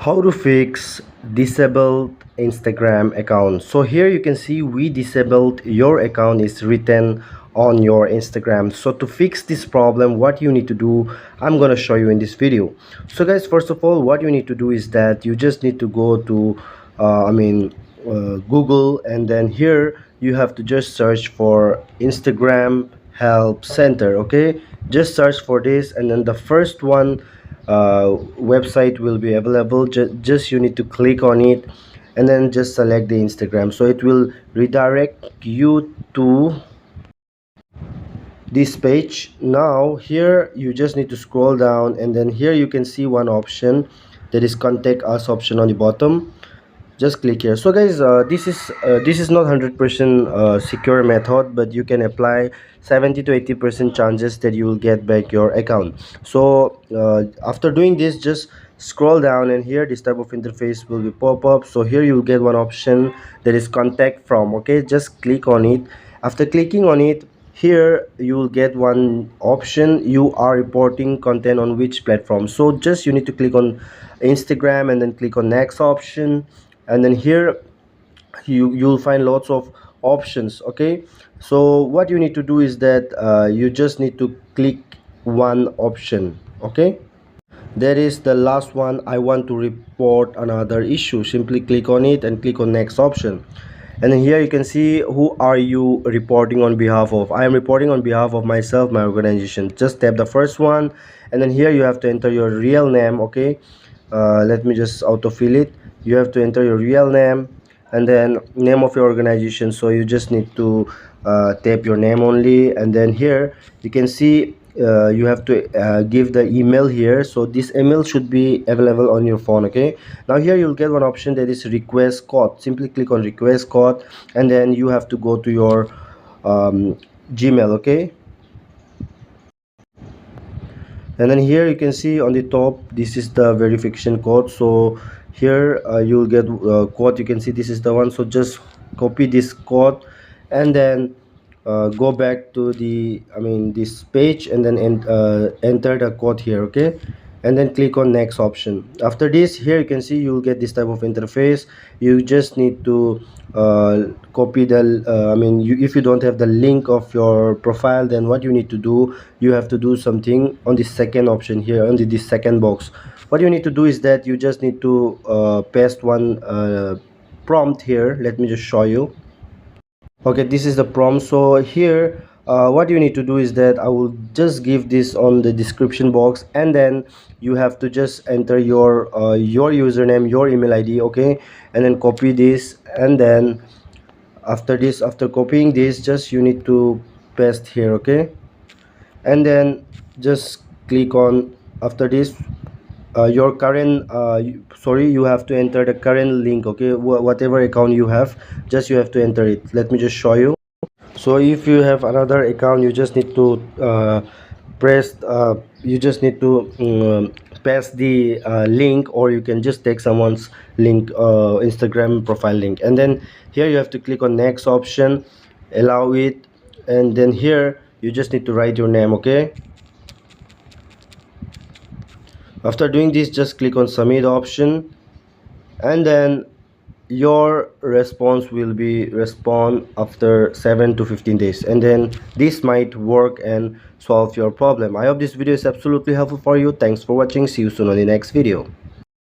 How to fix disabled Instagram account. So here you can see we disabled your account is written on your Instagram. So to fix this problem, what you need to do, I'm gonna show you in this video. So guys, first of all, what you need to do is that you just need to go to Google, and then here you have to just search for Instagram help center. Okay, just search for this, and then the first one website will be available. Just you need to click on it and then just select the Instagram, so it will redirect you to this page. Now here you just need to scroll down, and then here you can see one option, that is contact us option on the bottom. Just click here. So guys, this is not 100% secure method, but you can apply 70 to 80% chances that you will get back your account. So after doing this, just scroll down, and here this type of interface will be pop up. So here you will get one option, that is contact from. Okay, just click on it. After clicking on it, here you will get one option, you are reporting content on which platform. So just you need to click on Instagram and then click on next option, and then here you'll find lots of options. Okay, so what you need to do is that you just need to click one option. Okay, that is the last one, I want to report another issue. Simply click on it and click on next option, and then here you can see who are you reporting on behalf of. I am reporting on behalf of myself, my organization. Just tap the first one, and then here you have to enter your real name. Okay, let me just autofill it. You have to enter your real name and then name of your organization. So you just need to tap your name only, and then here you can see you have to give the email here. So this email should be available on your phone. Okay, now here you'll get one option, that is request code. Simply click on request code, and then you have to go to your Gmail. Okay, and then here you can see on the top, this is the verification code. So here you'll get code. You can see this is the one. So just copy this code, and then go back to the this page, and then enter the code here. Okay, and then click on next option. After this, here you can see you'll get this type of interface. You just need to copy the if you don't have the link of your profile, then what you need to do, you have to do something on the second option here, on this second box. What you need to do is that you just need to paste one prompt here. Let me just show you. Okay, this is the prompt. So here what you need to do is that I will just give this on the description box, and then you have to just enter your username, your email ID. Okay, and then copy this, and then after copying this, just you need to paste here. Okay, and then just click on, after this your current sorry, you have to enter the current link. Okay, whatever account you have, just you have to enter it. Let me just show you. So if you have another account, you just need to paste the link, or you can just take someone's link, Instagram profile link, and then here you have to click on next option, allow it, and then here you just need to write your name. Okay, after doing this, just click on submit option, and then your response will be respond after 7 to 15 days, and then this might work and solve your problem. I hope this video is absolutely helpful for you. Thanks for watching. See you soon on the next video.